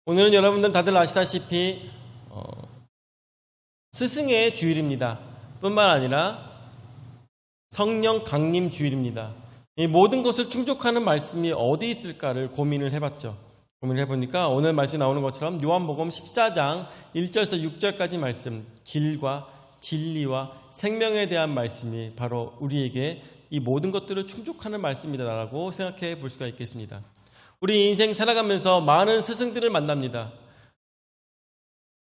오늘은 여러분들 다들 아시다시피 스승의 주일입니다. 뿐만 아니라 성령 강림 주일입니다. 이 모든 것을 충족하는 말씀이 어디 있을까를 고민을 해봤죠. 고민을 해보니까 오늘 말씀이 나오는 것처럼 요한복음 14장 1절에서 6절까지 말씀, 길과 진리와 생명에 대한 말씀이 바로 우리에게 이 모든 것들을 충족하는 말씀이다라고 생각해 볼 수가 있겠습니다. 우리 인생 살아가면서 많은 스승들을 만납니다.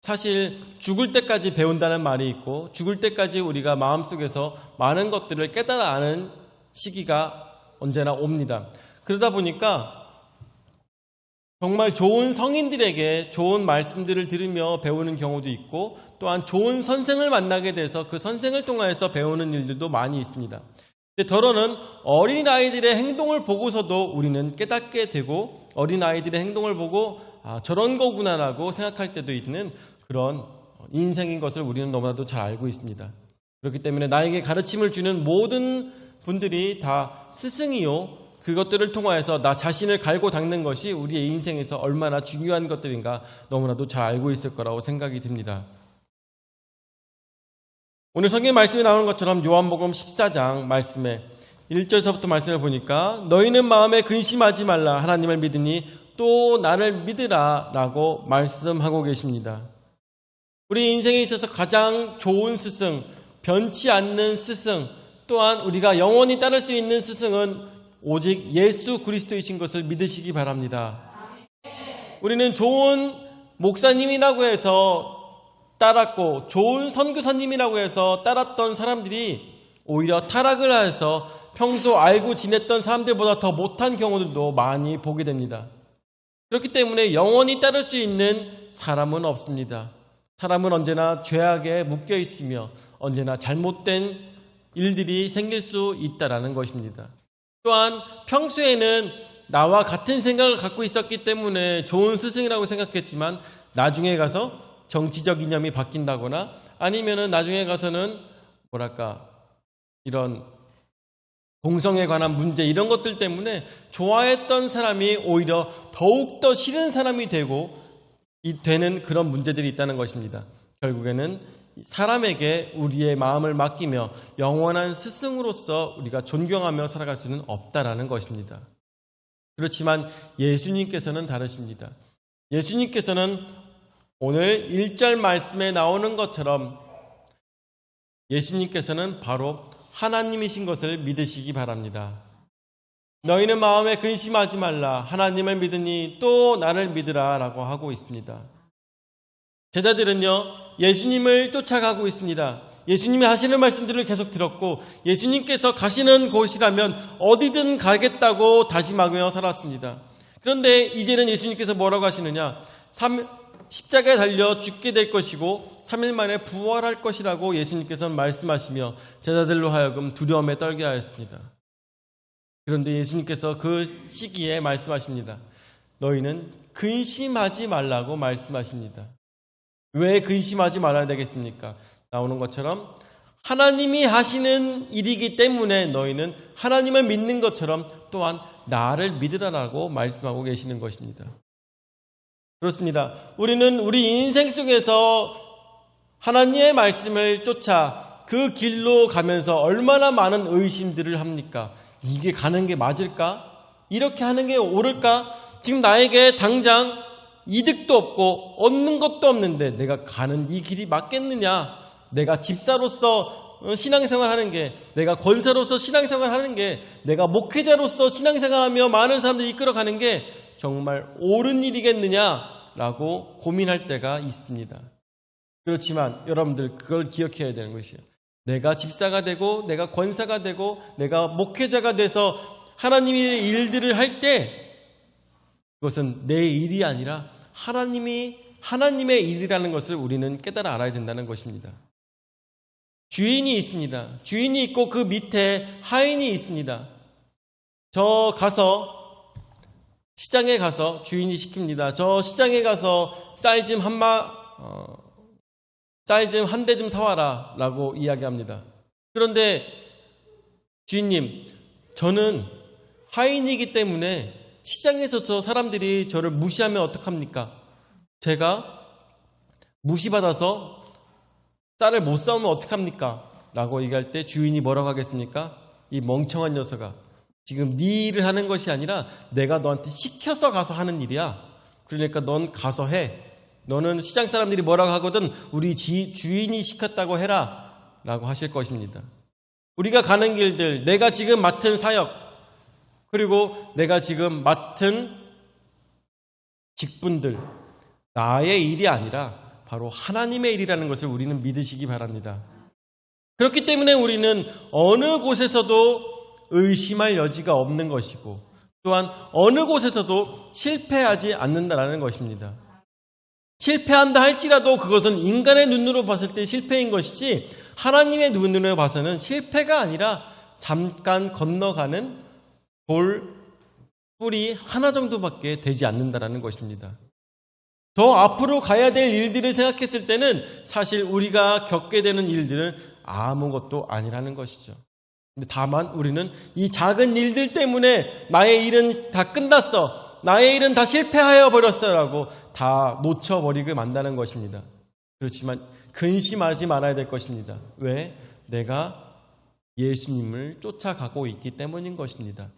사실 죽을 때까지 배운다는 말이 있고 죽을 때까지 우리가 마음속에서 많은 것들을 깨달아 아는 시기가 언제나 옵니다. 그러다 보니까 정말 좋은 성인들에게 좋은 말씀들을 들으며 배우는 경우도 있고 또한 좋은 선생을 만나게 돼서 그 선생을 통해서 배우는 일들도 많이 있습니다. 근데 더러는 어린아이들의 행동을 보고서도 우리는 깨닫게 되고 어린아이들의 행동을 보고 저런 거구나라고 생각할 때도 있는 그런 인생인 것을 우리는 너무나도 잘 알고 있습니다. 그렇기 때문에 나에게 가르침을 주는 모든 분들이 다 스승이요, 그것들을 통하여서 나 자신을 갈고 닦는 것이 우리의 인생에서 얼마나 중요한 것들인가 너무나도 잘 알고 있을 거라고 생각이 듭니다. 오늘 성경 말씀에 나오는 것처럼 요한복음 14장 말씀에 1절서부터 말씀을 보니까 너희는 마음에 근심하지 말라 하나님을 믿으니 또 나를 믿으라 라고 말씀하고 계십니다. 우리 인생에 있어서 가장 좋은 스승, 변치 않는 스승, 또한 우리가 영원히 따를 수 있는 스승은 오직 예수 그리스도이신 것을 믿으시기 바랍니다. 우리는 좋은 목사님이라고 해서 따랐고 좋은 선교사님이라고 해서 따랐던 사람들이 오히려 타락을 해서 평소 알고 지냈던 사람들보다 더 못한 경우들도 많이 보게 됩니다. 그렇기 때문에 영원히 따를 수 있는 사람은 없습니다. 사람은 언제나 죄악에 묶여 있으며 언제나 잘못된 일들이 생길 수 있다라는 것입니다. 또한 평소에는 나와 같은 생각을 갖고 있었기 때문에 좋은 스승이라고 생각했지만 나중에 가서 정치적 이념이 바뀐다거나 아니면은 나중에 가서는 이런 동성에 관한 문제 이런 것들 때문에 좋아했던 사람이 오히려 더욱더 싫은 사람이 되는 그런 문제들이 있다는 것입니다. 결국에는 사람에게 우리의 마음을 맡기며 영원한 스승으로서 우리가 존경하며 살아갈 수는 없다라는 것입니다. 그렇지만 예수님께서는 다르십니다. 예수님께서는 오늘 1절 말씀에 나오는 것처럼 예수님께서는 바로 하나님이신 것을 믿으시기 바랍니다. 너희는 마음에 근심하지 말라 하나님을 믿으니 또 나를 믿으라 라고 하고 있습니다. 제자들은요 예수님을 쫓아가고 있습니다. 예수님이 하시는 말씀들을 계속 들었고 예수님께서 가시는 곳이라면 어디든 가겠다고 다짐하며 살았습니다. 그런데 이제는 예수님께서 뭐라고 하시느냐, 십자가에 달려 죽게 될 것이고 3일 만에 부활할 것이라고 예수님께서는 말씀하시며 제자들로 하여금 두려움에 떨게 하였습니다. 그런데 예수님께서 그 시기에 말씀하십니다. 너희는 근심하지 말라고 말씀하십니다. 왜 근심하지 말아야 되겠습니까? 나오는 것처럼 하나님이 하시는 일이기 때문에 너희는 하나님을 믿는 것처럼 또한 나를 믿으라라고 말씀하고 계시는 것입니다. 그렇습니다. 우리는 우리 인생 속에서 하나님의 말씀을 쫓아 그 길로 가면서 얼마나 많은 의심들을 합니까? 이게 가는 게 맞을까? 이렇게 하는 게 옳을까? 지금 나에게 당장 이득도 없고 얻는 것도 없는데 내가 가는 이 길이 맞겠느냐? 내가 집사로서 신앙생활하는 게, 내가 권사로서 신앙생활하는 게, 내가 목회자로서 신앙생활하며 많은 사람들을 이끌어가는 게 정말 옳은 일이겠느냐라고 고민할 때가 있습니다. 그렇지만 여러분들 그걸 기억해야 되는 것이에요. 내가 집사가 되고 내가 권사가 되고 내가 목회자가 돼서 하나님의 일들을 할 때 그것은 내 일이 아니라 하나님의 일이라는 것을 우리는 깨달아 알아야 된다는 것입니다. 주인이 있습니다. 주인이 있고 그 밑에 하인이 있습니다. 시장에 가서 주인이 시킵니다. 저 시장에 가서 쌀 좀 한 대 좀 사와라 라고 이야기합니다. 그런데 주인님, 저는 하인이기 때문에 시장에서 저 사람들이 저를 무시하면 어떡합니까? 제가 무시받아서 쌀을 못 사오면 어떡합니까? 라고 얘기할 때 주인이 뭐라고 하겠습니까? 이 멍청한 녀석아, 지금 네 일을 하는 것이 아니라 내가 너한테 시켜서 가서 하는 일이야. 그러니까 넌 가서 해. 너는 시장 사람들이 뭐라고 하거든 우리 주인이 시켰다고 해라 라고 하실 것입니다. 우리가 가는 길들, 내가 지금 맡은 사역, 그리고 내가 지금 맡은 직분들, 나의 일이 아니라 바로 하나님의 일이라는 것을 우리는 믿으시기 바랍니다. 그렇기 때문에 우리는 어느 곳에서도 의심할 여지가 없는 것이고, 또한 어느 곳에서도 실패하지 않는다는 것입니다. 실패한다 할지라도 그것은 인간의 눈으로 봤을 때 실패인 것이지, 하나님의 눈으로 봐서는 실패가 아니라 잠깐 건너가는 돌 뿌리 하나 정도밖에 되지 않는다는 것입니다. 더 앞으로 가야 될 일들을 생각했을 때는 사실 우리가 겪게 되는 일들은 아무것도 아니라는 것이죠. 다만 우리는 이 작은 일들 때문에 나의 일은 다 끝났어, 나의 일은 다 실패하여 버렸어라고 다 놓쳐버리게 만다는 것입니다. 그렇지만 근심하지 말아야 될 것입니다. 왜? 내가 예수님을 쫓아가고 있기 때문인 것입니다.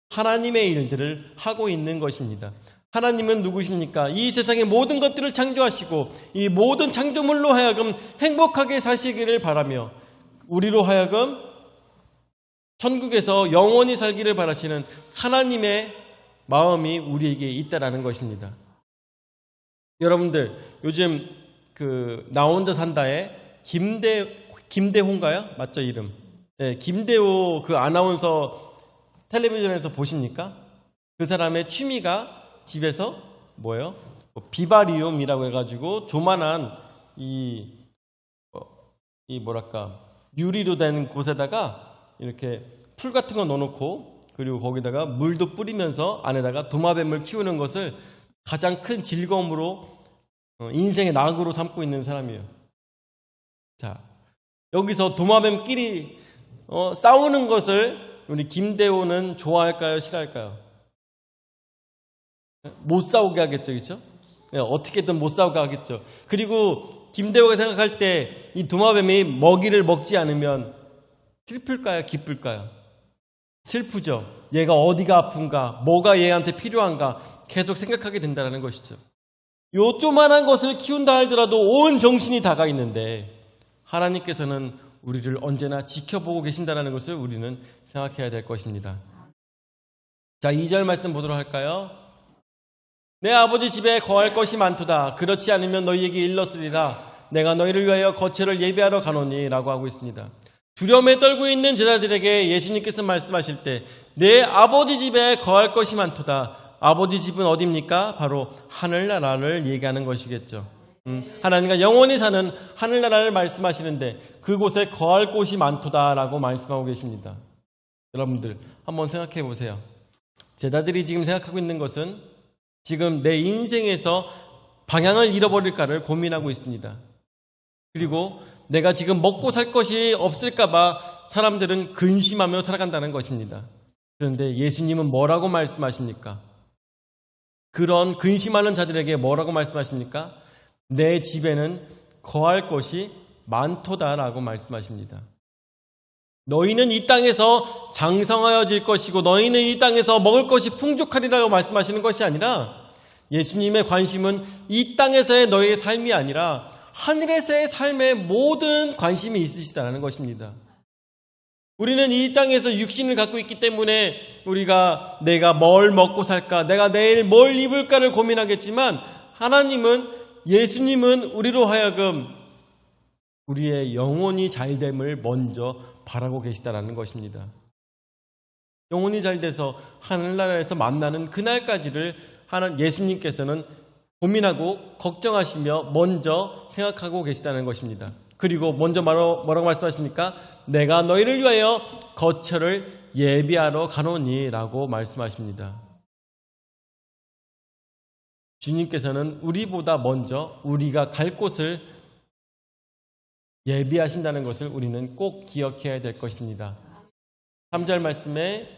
하나님의 일들을 하고 있는 것입니다. 하나님은 누구십니까? 이 세상의 모든 것들을 창조하시고 이 모든 창조물로 하여금 행복하게 사시기를 바라며 우리로 하여금 천국에서 영원히 살기를 바라시는 하나님의 마음이 우리에게 있다라는 것입니다. 여러분들, 요즘 나 혼자 산다에 김대호인가요? 맞죠, 이름? 네, 김대호 그 아나운서 텔레비전에서 보십니까? 그 사람의 취미가 집에서 뭐예요? 비바리움이라고 해가지고 조만한 유리로 된 곳에다가 이렇게 풀 같은 거 넣어놓고 그리고 거기다가 물도 뿌리면서 안에다가 도마뱀을 키우는 것을 가장 큰 즐거움으로 인생의 낙으로 삼고 있는 사람이에요. 자, 여기서 도마뱀끼리 싸우는 것을 우리 김대호는 좋아할까요? 싫어할까요? 못 싸우게 하겠죠, 그렇죠? 어떻게든 못 싸우게 하겠죠. 그리고 김대호가 생각할 때 이 도마뱀이 먹이를 먹지 않으면 슬플까요? 기쁠까요? 슬프죠. 얘가 어디가 아픈가? 뭐가 얘한테 필요한가? 계속 생각하게 된다는 것이죠. 요 조만한 것을 키운다 하더라도 온 정신이 다가 있는데 하나님께서는 우리를 언제나 지켜보고 계신다는 것을 우리는 생각해야 될 것입니다. 자, 2절 말씀 보도록 할까요? 내 아버지 집에 거할 것이 많도다. 그렇지 않으면 너희에게 일렀으리라. 내가 너희를 위하여 거처를 예비하러 가노니 라고 하고 있습니다. 두려움에 떨고 있는 제자들에게 예수님께서 말씀하실 때 내 아버지 집에 거할 것이 많도다. 아버지 집은 어디입니까? 바로 하늘나라를 얘기하는 것이겠죠. 하나님과 영원히 사는 하늘나라를 말씀하시는데 그곳에 거할 곳이 많도다라고 말씀하고 계십니다. 여러분들 한번 생각해 보세요. 제자들이 지금 생각하고 있는 것은 지금 내 인생에서 방향을 잃어버릴까를 고민하고 있습니다. 그리고 내가 지금 먹고 살 것이 없을까봐 사람들은 근심하며 살아간다는 것입니다. 그런데 예수님은 뭐라고 말씀하십니까? 그런 근심하는 자들에게 뭐라고 말씀하십니까? 내 집에는 거할 것이 많도다라고 말씀하십니다. 너희는 이 땅에서 장성하여질 것이고 너희는 이 땅에서 먹을 것이 풍족하리라고 말씀하시는 것이 아니라 예수님의 관심은 이 땅에서의 너희의 삶이 아니라 하늘에서의 삶에 모든 관심이 있으시다는 것입니다. 우리는 이 땅에서 육신을 갖고 있기 때문에 우리가 내가 뭘 먹고 살까, 내가 내일 뭘 입을까를 고민하겠지만 하나님은, 예수님은 우리로 하여금 우리의 영혼이 잘됨을 먼저 바라고 계시다는 것입니다. 영혼이 잘돼서 하늘나라에서 만나는 그날까지를 예수님께서는 고민하고 걱정하시며 먼저 생각하고 계시다는 것입니다. 그리고 먼저 뭐라고 말씀하십니까? 내가 너희를 위하여 거처를 예비하러 가노니 라고 말씀하십니다. 주님께서는 우리보다 먼저 우리가 갈 곳을 예비하신다는 것을 우리는 꼭 기억해야 될 것입니다. 3절 말씀에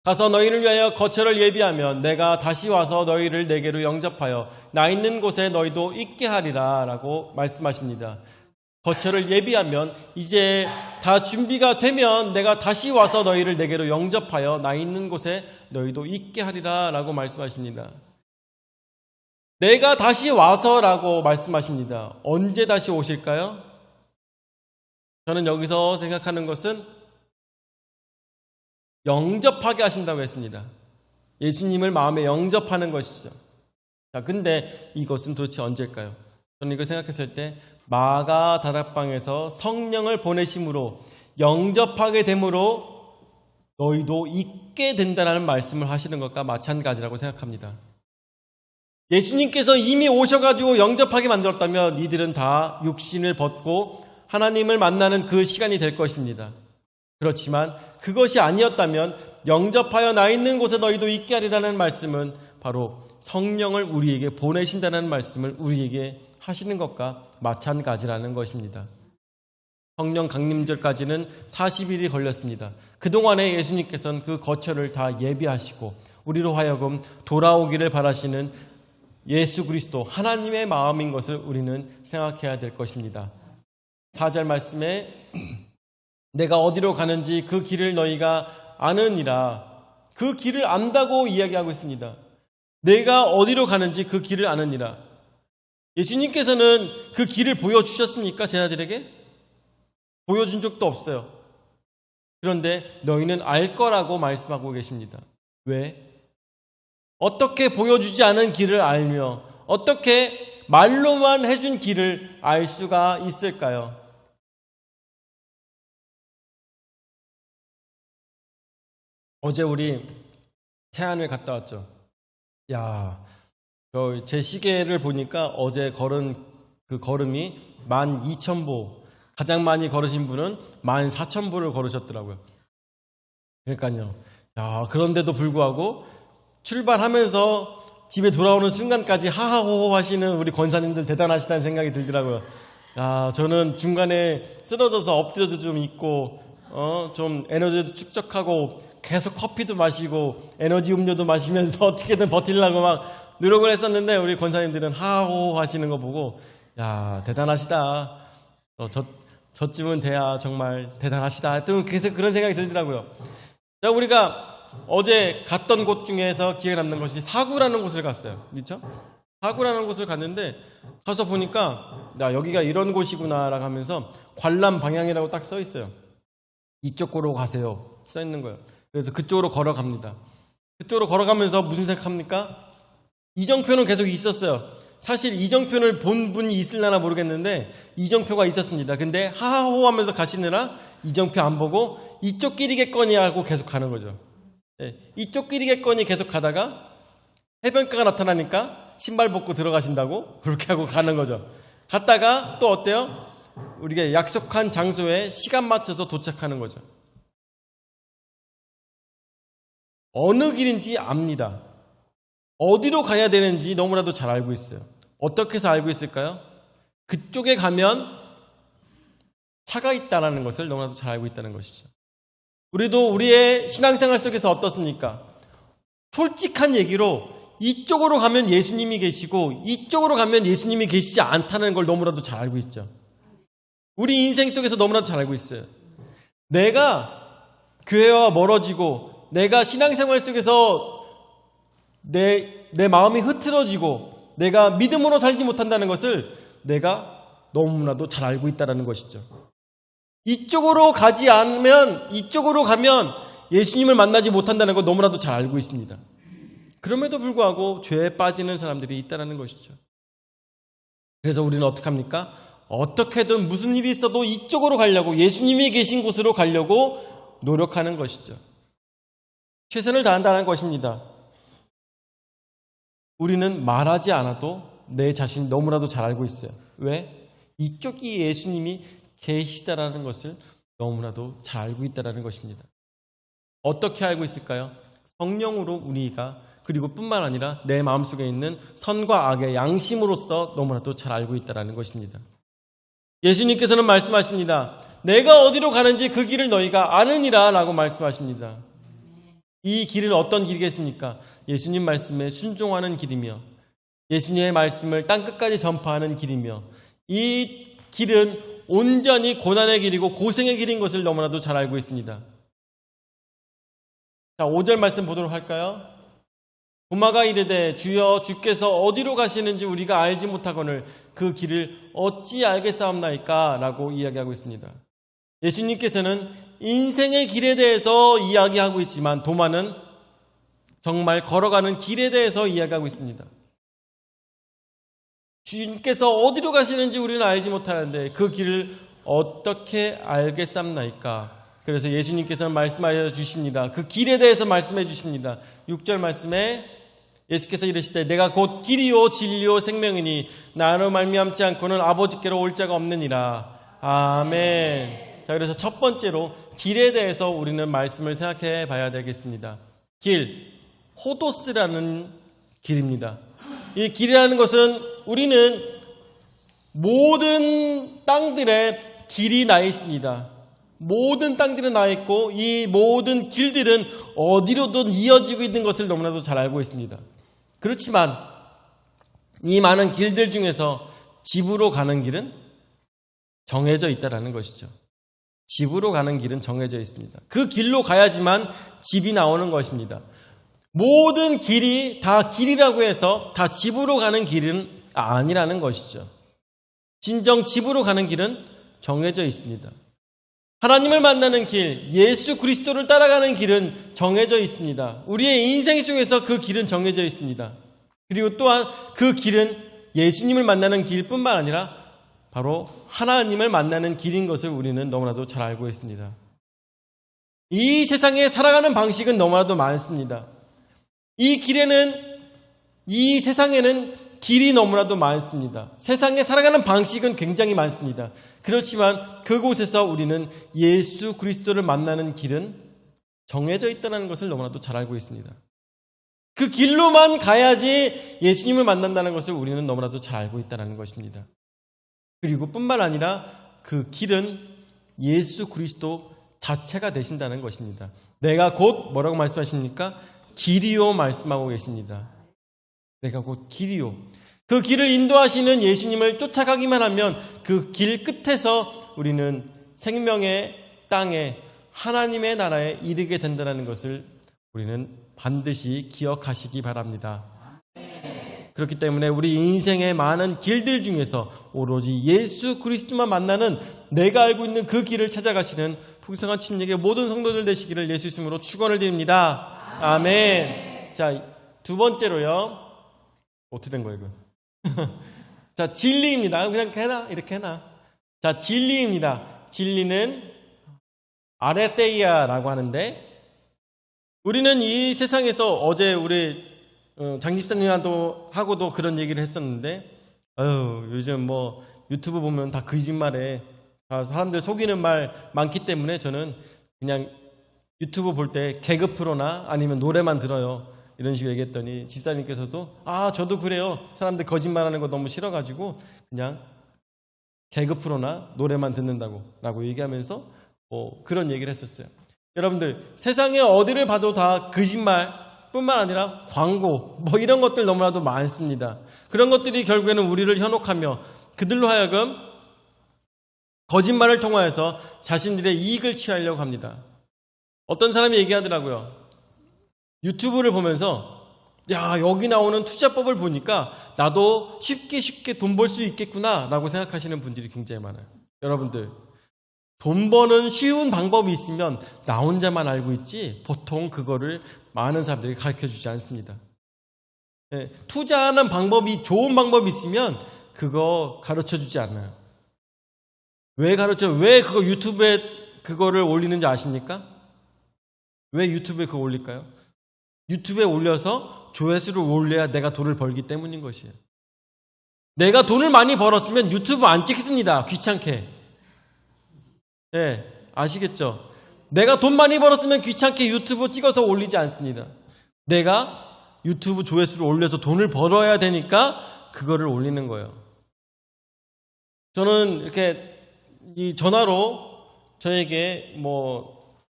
가서 너희를 위하여 거처를 예비하면 내가 다시 와서 너희를 내게로 영접하여 나 있는 곳에 너희도 있게 하리라 라고 말씀하십니다. 거처를 예비하면 이제 다 준비가 되면 내가 다시 와서 너희를 내게로 영접하여 나 있는 곳에 너희도 있게 하리라 라고 말씀하십니다. 내가 다시 와서라고 말씀하십니다. 언제 다시 오실까요? 저는 여기서 생각하는 것은 영접하게 하신다고 했습니다. 예수님을 마음에 영접하는 것이죠. 자, 근데 이것은 도대체 언제일까요? 저는 이거 생각했을 때 마가 다락방에서 성령을 보내심으로 영접하게 됨으로 너희도 있게 된다는 말씀을 하시는 것과 마찬가지라고 생각합니다. 예수님께서 이미 오셔가지고 영접하게 만들었다면 이들은 다 육신을 벗고 하나님을 만나는 그 시간이 될 것입니다. 그렇지만 그것이 아니었다면 영접하여 나 있는 곳에 너희도 있게 하리라는 말씀은 바로 성령을 우리에게 보내신다는 말씀을 우리에게 하시는 것과 마찬가지라는 것입니다. 성령 강림절까지는 40일이 걸렸습니다. 그동안에 예수님께서는 그 거처를 다 예비하시고 우리로 하여금 돌아오기를 바라시는 예수 그리스도 하나님의 마음인 것을 우리는 생각해야 될 것입니다. 4절 말씀에 내가 어디로 가는지 그 길을 너희가 아느니라. 그 길을 안다고 이야기하고 있습니다. 내가 어디로 가는지 그 길을 아느니라. 예수님께서는 그 길을 보여주셨습니까? 제자들에게? 보여준 적도 없어요. 그런데 너희는 알 거라고 말씀하고 계십니다. 왜? 어떻게 보여주지 않은 길을 알며 어떻게 말로만 해준 길을 알 수가 있을까요? 어제 우리 태안을 갔다 왔죠. 야, 제 시계를 보니까 어제 걸은 그 걸음이 12,000보, 가장 많이 걸으신 분은 14,000보를 걸으셨더라고요. 그러니까요. 야, 그런데도 불구하고 출발하면서 집에 돌아오는 순간까지 하하호호 하시는 우리 권사님들 대단하시다는 생각이 들더라고요. 야, 저는 중간에 쓰러져서 엎드려도 좀 있고, 좀 에너지도 축적하고, 계속 커피도 마시고, 에너지 음료도 마시면서 어떻게든 버틸라고 막 노력을 했었는데, 우리 권사님들은 하하호호 하시는 거 보고, 야, 대단하시다. 저쯤은 돼야 정말 대단하시다. 하여튼 계속 그런 생각이 들더라고요. 자, 우리가 어제 갔던 곳 중에서 기억에 남는 것이 사구라는 곳을 갔어요. 그렇죠? 사구라는 곳을 갔는데 가서 보니까 야, 여기가 이런 곳이구나라고 하면서 관람 방향이라고 딱 써 있어요. 이쪽으로 가세요. 써 있는 거예요. 그래서 그쪽으로 걸어갑니다. 그쪽으로 걸어가면서 무슨 생각합니까? 이정표는 계속 있었어요. 사실 이정표를 본 분이 있을려나 모르겠는데 이정표가 있었습니다. 근데 하하호 하면서 가시느라 이정표 안 보고 이쪽 길이겠거니 하고 계속 가는 거죠. 네, 이쪽 길이겠거니 계속 가다가 해변가가 나타나니까 신발 벗고 들어가신다고 그렇게 하고 가는 거죠. 갔다가 또 어때요? 우리가 약속한 장소에 시간 맞춰서 도착하는 거죠. 어느 길인지 압니다. 어디로 가야 되는지 너무나도 잘 알고 있어요. 어떻게 해서 알고 있을까요? 그쪽에 가면 차가 있다는 것을 너무나도 잘 알고 있다는 것이죠. 우리도 우리의 신앙생활 속에서 어떻습니까? 솔직한 얘기로 이쪽으로 가면 예수님이 계시고 이쪽으로 가면 예수님이 계시지 않다는 걸 너무나도 잘 알고 있죠. 우리 인생 속에서 너무나도 잘 알고 있어요. 내가 교회와 멀어지고 내가 신앙생활 속에서 내 마음이 흐트러지고 내가 믿음으로 살지 못한다는 것을 내가 너무나도 잘 알고 있다는 것이죠. 이쪽으로 가지 않으면 이쪽으로 가면 예수님을 만나지 못한다는 걸 너무나도 잘 알고 있습니다. 그럼에도 불구하고 죄에 빠지는 사람들이 있다는 것이죠. 그래서 우리는 어떻게 합니까? 어떻게든 무슨 일이 있어도 이쪽으로 가려고 예수님이 계신 곳으로 가려고 노력하는 것이죠. 최선을 다한다는 것입니다. 우리는 말하지 않아도 내 자신이 너무나도 잘 알고 있어요. 왜? 이쪽이 예수님이 계시다라는 것을 너무나도 잘 알고 있다는 것입니다. 어떻게 알고 있을까요? 성령으로 우리가 그리고 뿐만 아니라 내 마음속에 있는 선과 악의 양심으로서 너무나도 잘 알고 있다는 것입니다. 예수님께서는 말씀하십니다. 내가 어디로 가는지 그 길을 너희가 아느니라 라고 말씀하십니다. 이 길은 어떤 길이겠습니까? 예수님 말씀에 순종하는 길이며 예수님의 말씀을 땅끝까지 전파하는 길이며 이 길은 온전히 고난의 길이고 고생의 길인 것을 너무나도 잘 알고 있습니다. 자, 5절 말씀 보도록 할까요? 도마가 이르되 주여 주께서 어디로 가시는지 우리가 알지 못하거늘 그 길을 어찌 알겠사옵나이까? 라고 이야기하고 있습니다. 예수님께서는 인생의 길에 대해서 이야기하고 있지만 도마는 정말 걸어가는 길에 대해서 이야기하고 있습니다. 주님께서 어디로 가시는지 우리는 알지 못하는데 그 길을 어떻게 알겠사옵나이까? 그래서 예수님께서는 말씀하여 주십니다. 그 길에 대해서 말씀해 주십니다. 6절 말씀에 예수께서 이르시되 내가 곧 길이요 진리요 생명이니 나로 말미암지 않고는 아버지께로 올 자가 없느니라. 아멘. 자, 그래서 첫 번째로 길에 대해서 우리는 말씀을 생각해 봐야 되겠습니다. 길, 호도스라는 길입니다. 이 길이라는 것은 우리는 모든 땅들에 길이 나 있습니다. 모든 땅들은 나 있고 이 모든 길들은 어디로든 이어지고 있는 것을 너무나도 잘 알고 있습니다. 그렇지만 이 많은 길들 중에서 집으로 가는 길은 정해져 있다는 것이죠. 집으로 가는 길은 정해져 있습니다. 그 길로 가야지만 집이 나오는 것입니다. 모든 길이 다 길이라고 해서 다 집으로 가는 길은 아니라는 것이죠. 진정 집으로 가는 길은 정해져 있습니다. 하나님을 만나는 길, 예수 그리스도를 따라가는 길은 정해져 있습니다. 우리의 인생 속에서 그 길은 정해져 있습니다. 그리고 또한 그 길은 예수님을 만나는 길뿐만 아니라 바로 하나님을 만나는 길인 것을 우리는 너무나도 잘 알고 있습니다. 이 세상에 살아가는 방식은 너무나도 많습니다. 이 세상에는 길이 너무나도 많습니다. 세상에 살아가는 방식은 굉장히 많습니다. 그렇지만 그곳에서 우리는 예수 그리스도를 만나는 길은 정해져 있다는 것을 너무나도 잘 알고 있습니다. 그 길로만 가야지 예수님을 만난다는 것을 우리는 너무나도 잘 알고 있다는 것입니다. 그리고 뿐만 아니라 그 길은 예수 그리스도 자체가 되신다는 것입니다. 내가 곧 뭐라고 말씀하십니까? 길이요 말씀하고 계십니다. 내가 곧 길이요. 그 길을 인도하시는 예수님을 쫓아가기만 하면 그 길 끝에서 우리는 생명의 땅에 하나님의 나라에 이르게 된다는 것을 우리는 반드시 기억하시기 바랍니다. 그렇기 때문에 우리 인생의 많은 길들 중에서 오로지 예수 그리스도만 만나는 내가 알고 있는 그 길을 찾아가시는 풍성한 침례의 모든 성도들 되시기를 예수 이름으로 축원을 드립니다. 아멘. 자, 두 번째로요. 어떻게 된 거예요, 이거? 자, 진리입니다. 그냥 이렇게 해놔. 자, 진리입니다. 진리는 아레테이아라고 하는데, 우리는 이 세상에서 어제 우리 장 집사님하고도 그런 얘기를 했었는데, 요즘 뭐 유튜브 보면 다 거짓말에 다 사람들 속이는 말 많기 때문에 저는 그냥 유튜브 볼 때 개그 프로나 아니면 노래만 들어요. 이런 식으로 얘기했더니 집사님께서도 저도 그래요. 사람들 거짓말하는 거 너무 싫어가지고 그냥 개그 프로나 노래만 듣는다고 라고 얘기하면서 그런 얘기를 했었어요. 여러분들 세상에 어디를 봐도 다 거짓말 뿐만 아니라 광고 이런 것들 너무나도 많습니다. 그런 것들이 결국에는 우리를 현혹하며 그들로 하여금 거짓말을 통하여서 자신들의 이익을 취하려고 합니다. 어떤 사람이 얘기하더라고요. 유튜브를 보면서 여기 나오는 투자법을 보니까 나도 쉽게 돈 벌 수 있겠구나 라고 생각하시는 분들이 굉장히 많아요. 여러분들 돈 버는 쉬운 방법이 있으면 나 혼자만 알고 있지 보통 그거를 많은 사람들이 가르쳐주지 않습니다. 투자하는 방법이 좋은 방법이 있으면 그거 가르쳐주지 않아요. 왜 그거 유튜브에 그거를 올리는지 아십니까? 왜 유튜브에 그거 올릴까요? 유튜브에 올려서 조회수를 올려야 내가 돈을 벌기 때문인 것이에요. 내가 돈을 많이 벌었으면 유튜브 안 찍습니다. 귀찮게. 아시겠죠? 내가 돈 많이 벌었으면 귀찮게 유튜브 찍어서 올리지 않습니다. 내가 유튜브 조회수를 올려서 돈을 벌어야 되니까 그거를 올리는 거예요. 저는 이렇게 이 전화로 저에게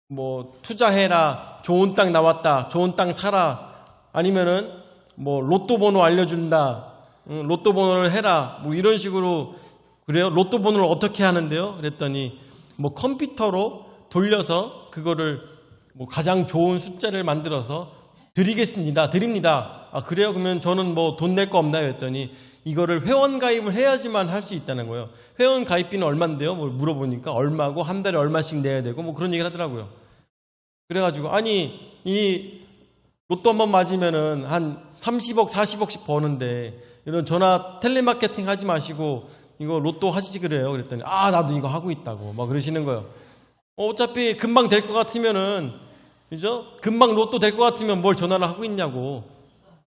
뭐 투자해라, 좋은 땅 나왔다, 좋은 땅 사라, 아니면은 뭐 로또 번호 알려준다, 로또 번호를 해라, 뭐 이런 식으로. 그래요? 로또 번호를 어떻게 하는데요? 그랬더니 뭐 컴퓨터로 돌려서 그거를 뭐 가장 좋은 숫자를 만들어서 드립니다. 아, 그래요? 그러면 저는 뭐 돈 낼 거 없나요? 했더니 이거를 회원 가입을 해야지만 할 수 있다는 거예요. 회원 가입비는 얼만데요? 뭐 물어보니까 얼마고 한 달에 얼마씩 내야 되고 뭐 그런 얘기를 하더라고요. 그래가지고 아니 이 로또 한 번 맞으면은 한 30억, 40억씩 버는데 이런 전화 텔레마케팅 하지 마시고 이거 로또 하시지 그래요. 그랬더니 아 나도 이거 하고 있다고 막 그러시는 거예요. 어차피 금방 될 것 같으면은 그죠? 금방 로또 될 것 같으면 뭘 전화를 하고 있냐고.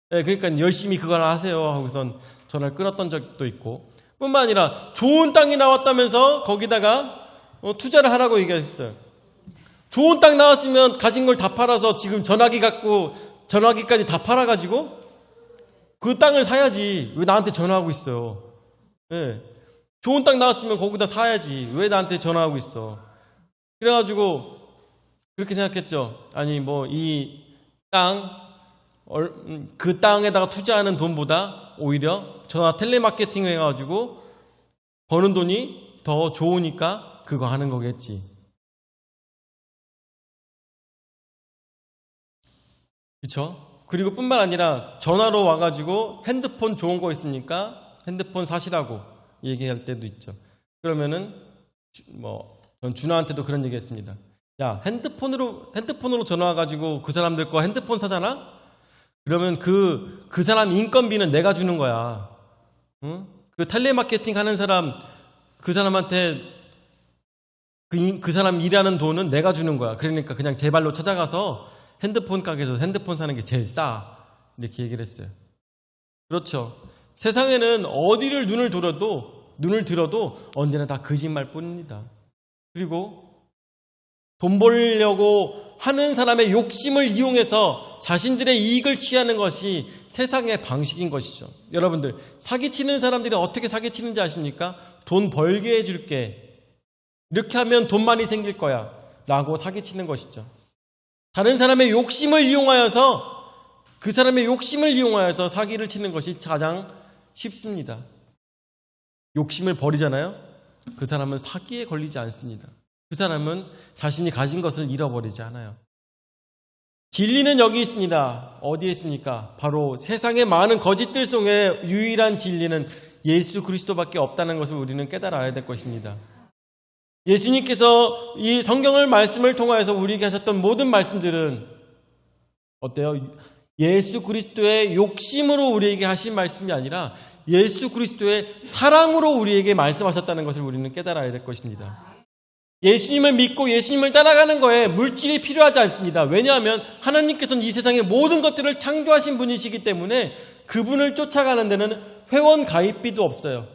네, 그러니까 열심히 그걸 하세요 하고선 전화를 끊었던 적도 있고, 뿐만 아니라 좋은 땅이 나왔다면서 거기다가 투자를 하라고 얘기했어요. 좋은 땅 나왔으면 가진 걸 다 팔아서 지금 전화기까지 다 팔아가지고 그 땅을 사야지. 왜 나한테 전화하고 있어요? 네. 좋은 땅 나왔으면 거기다 사야지. 왜 나한테 전화하고 있어? 그래가지고 그렇게 생각했죠. 아니 뭐 이 땅, 그 땅에다가 투자하는 돈보다 오히려 전화 텔레마케팅 해가지고 버는 돈이 더 좋으니까 그거 하는 거겠지. 그렇죠? 그리고 뿐만 아니라 전화로 와가지고 핸드폰 좋은 거 있습니까? 핸드폰 사시라고 얘기할 때도 있죠. 그러면은 전 준하한테도 그런 얘기했습니다. 야, 핸드폰으로 전화 와가지고 그 사람들 거 핸드폰 사잖아? 그러면 그 사람 인건비는 내가 주는 거야. 응? 그 텔레마케팅 하는 사람, 그 사람한테 그 사람 일하는 돈은 내가 주는 거야. 그러니까 그냥 제 발로 찾아가서 핸드폰 가게에서 핸드폰 사는 게 제일 싸. 이렇게 얘기를 했어요. 그렇죠. 세상에는 어디를 눈을 들어도 언제나 다 거짓말 뿐입니다. 그리고 돈 벌려고 하는 사람의 욕심을 이용해서 자신들의 이익을 취하는 것이 세상의 방식인 것이죠. 여러분들, 사기치는 사람들이 어떻게 사기치는지 아십니까? 돈 벌게 해줄게. 이렇게 하면 돈 많이 생길 거야. 라고 사기치는 것이죠. 다른 사람의 욕심을 이용하여서 그 사람의 욕심을 이용하여서 사기를 치는 것이 가장 쉽습니다. 욕심을 버리잖아요. 그 사람은 사기에 걸리지 않습니다. 그 사람은 자신이 가진 것을 잃어버리지 않아요. 진리는 여기 있습니다. 어디에 있습니까? 바로 세상의 많은 거짓들 속에 유일한 진리는 예수 그리스도밖에 없다는 것을 우리는 깨달아야 될 것입니다. 예수님께서 이 성경을 말씀을 통하여서 우리에게 하셨던 모든 말씀들은 어때요? 예수 그리스도의 욕심으로 우리에게 하신 말씀이 아니라 예수 그리스도의 사랑으로 우리에게 말씀하셨다는 것을 우리는 깨달아야 될 것입니다. 예수님을 믿고 예수님을 따라가는 거에 물질이 필요하지 않습니다. 왜냐하면 하나님께서는 이 세상의 모든 것들을 창조하신 분이시기 때문에 그분을 쫓아가는 데는 회원 가입비도 없어요.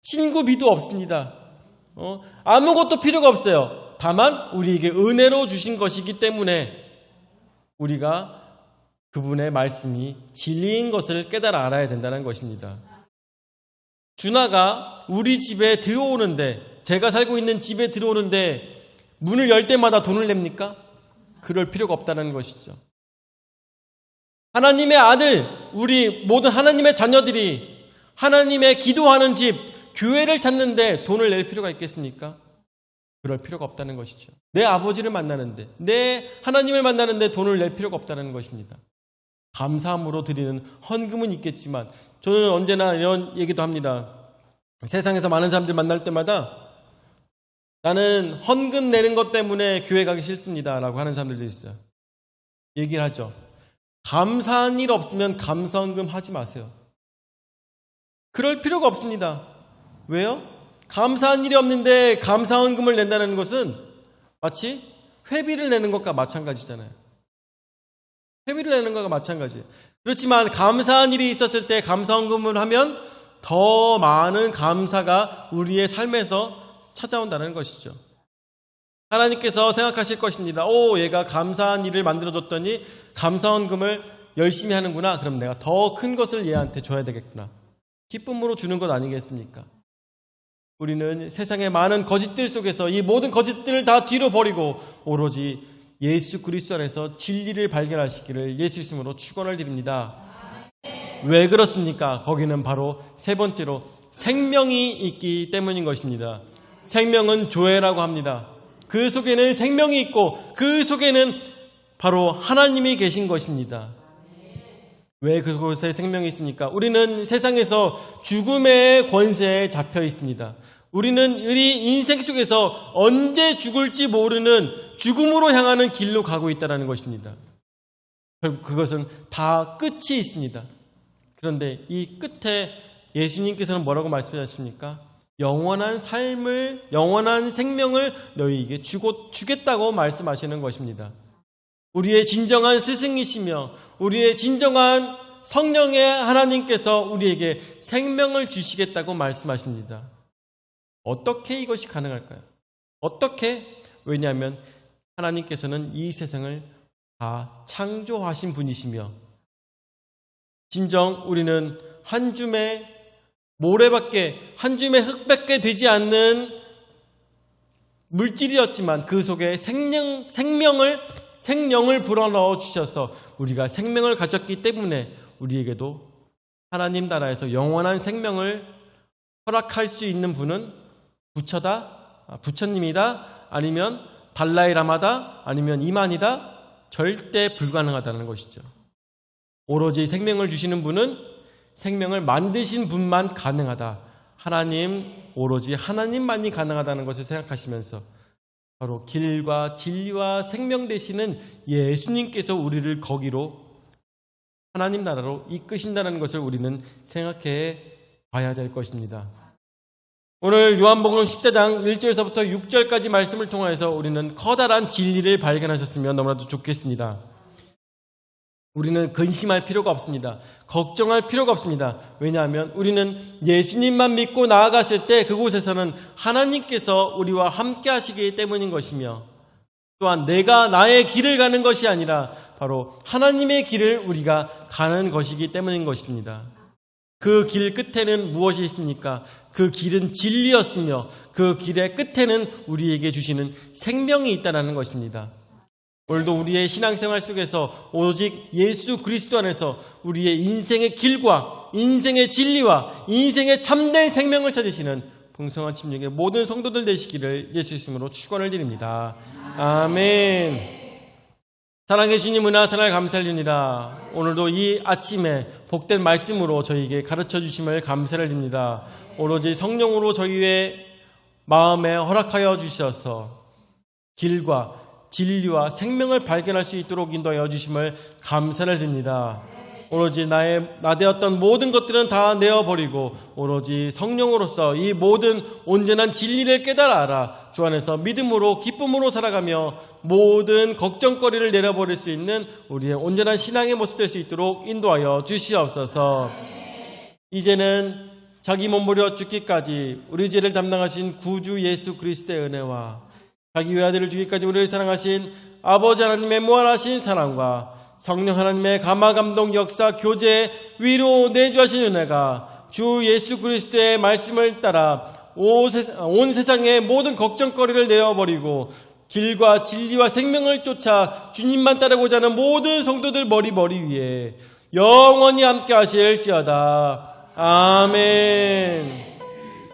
친구비도 없습니다. 아무것도 필요가 없어요. 다만 우리에게 은혜로 주신 것이기 때문에 우리가 그분의 말씀이 진리인 것을 깨달아 알아야 된다는 것입니다. 준하가 우리 집에 들어오는데, 제가 살고 있는 집에 들어오는데 문을 열 때마다 돈을 냅니까? 그럴 필요가 없다는 것이죠. 하나님의 아들, 우리 모든 하나님의 자녀들이 하나님의 기도하는 집, 교회를 찾는데 돈을 낼 필요가 있겠습니까? 그럴 필요가 없다는 것이죠. 내 아버지를 만나는데, 내 하나님을 만나는데 돈을 낼 필요가 없다는 것입니다. 감사함으로 드리는 헌금은 있겠지만, 저는 언제나 이런 얘기도 합니다. 세상에서 많은 사람들 만날 때마다 나는 헌금 내는 것 때문에 교회 가기 싫습니다 라고 하는 사람들도 있어요. 얘기를 하죠. 감사한 일 없으면 감사헌금 하지 마세요. 그럴 필요가 없습니다. 왜요? 감사한 일이 없는데 감사헌금을 낸다는 것은 마치 회비를 내는 것과 마찬가지잖아요. 회비를 내는 것과 마찬가지예요. 그렇지만 감사한 일이 있었을 때 감사헌금을 하면 더 많은 감사가 우리의 삶에서 찾아온다는 것이죠. 하나님께서 생각하실 것입니다. 얘가 감사한 일을 만들어줬더니 감사헌금을 열심히 하는구나. 그럼 내가 더 큰 것을 얘한테 줘야 되겠구나. 기쁨으로 주는 것 아니겠습니까? 우리는 세상의 많은 거짓들 속에서 이 모든 거짓들을 다 뒤로 버리고 오로지 예수 그리스도 안에서 진리를 발견하시기를 예수 이름으로 축원을 드립니다. 왜 그렇습니까? 거기는 바로 세 번째로 생명이 있기 때문인 것입니다. 생명은 조회라고 합니다. 그 속에는 생명이 있고 그 속에는 바로 하나님이 계신 것입니다. 왜 그곳에 생명이 있습니까? 우리는 세상에서 죽음의 권세에 잡혀 있습니다. 우리는 우리 인생 속에서 언제 죽을지 모르는 죽음으로 향하는 길로 가고 있다는 것입니다. 결국 그것은 다 끝이 있습니다. 그런데 이 끝에 예수님께서는 뭐라고 말씀하십니까? 영원한 삶을, 영원한 생명을 너희에게 주겠다고 말씀하시는 것입니다. 우리의 진정한 스승이시며 우리의 진정한 성령의 하나님께서 우리에게 생명을 주시겠다고 말씀하십니다. 어떻게 이것이 가능할까요? 어떻게? 왜냐하면 하나님께서는 이 세상을 다 창조하신 분이시며 진정 우리는 한 줌의 모래밖에, 한 줌의 흙밖에 되지 않는 물질이었지만 그 속에 생명을 불어넣어 주셔서 우리가 생명을 가졌기 때문에 우리에게도 하나님 나라에서 영원한 생명을 허락할 수 있는 분은 부처님이다, 아니면 달라이라마다, 아니면 이만이다, 절대 불가능하다는 것이죠. 오로지 생명을 주시는 분은 생명을 만드신 분만 가능하다. 하나님, 오로지 하나님만이 가능하다는 것을 생각하시면서 바로 길과 진리와 생명 되시는 예수님께서 우리를 거기로 하나님 나라로 이끄신다는 것을 우리는 생각해 봐야 될 것입니다. 오늘 요한복음 14장 1절에서부터 6절까지 말씀을 통해서 우리는 커다란 진리를 발견하셨으면 너무나도 좋겠습니다. 우리는 근심할 필요가 없습니다. 걱정할 필요가 없습니다. 왜냐하면 우리는 예수님만 믿고 나아갔을 때 그곳에서는 하나님께서 우리와 함께 하시기 때문인 것이며 또한 내가 나의 길을 가는 것이 아니라 바로 하나님의 길을 우리가 가는 것이기 때문인 것입니다. 그 길 끝에는 무엇이 있습니까? 그 길은 진리였으며 그 길의 끝에는 우리에게 주시는 생명이 있다는 것입니다. 오늘도 우리의 신앙생활 속에서 오직 예수 그리스도 안에서 우리의 인생의 길과 인생의 진리와 인생의 참된 생명을 찾으시는 풍성한 침략의 모든 성도들 되시기를 예수 이름으로 축원을 드립니다. 아멘. 사랑해 주님 은혜와 사랑을 감사드립니다. 오늘도 이 아침에 복된 말씀으로 저희에게 가르쳐 주심을 감사를 드립니다. 오로지 성령으로 저희의 마음에 허락하여 주셔서 길과 진리와 생명을 발견할 수 있도록 인도하여 주심을 감사를 드립니다. 오로지 나 되었던 모든 것들은 다 내어버리고 오로지 성령으로서 이 모든 온전한 진리를 깨달아 알아 주 안에서 믿음으로 기쁨으로 살아가며 모든 걱정거리를 내려버릴 수 있는 우리의 온전한 신앙의 모습 될 수 있도록 인도하여 주시옵소서. 이제는 자기 몸부려 죽기까지 우리 죄를 담당하신 구주 예수 그리스도의 은혜와 자기 외아들을 주기까지 우리를 사랑하신 아버지 하나님의 무한하신 사랑과 성령 하나님의 감화 감동 역사 교제 위로 내주하신 은혜가 주 예수 그리스도의 말씀을 따라 온 세상의 모든 걱정거리를 내어버리고 길과 진리와 생명을 쫓아 주님만 따르고자 하는 모든 성도들 머리 위에 영원히 함께 하실지어다. 아멘.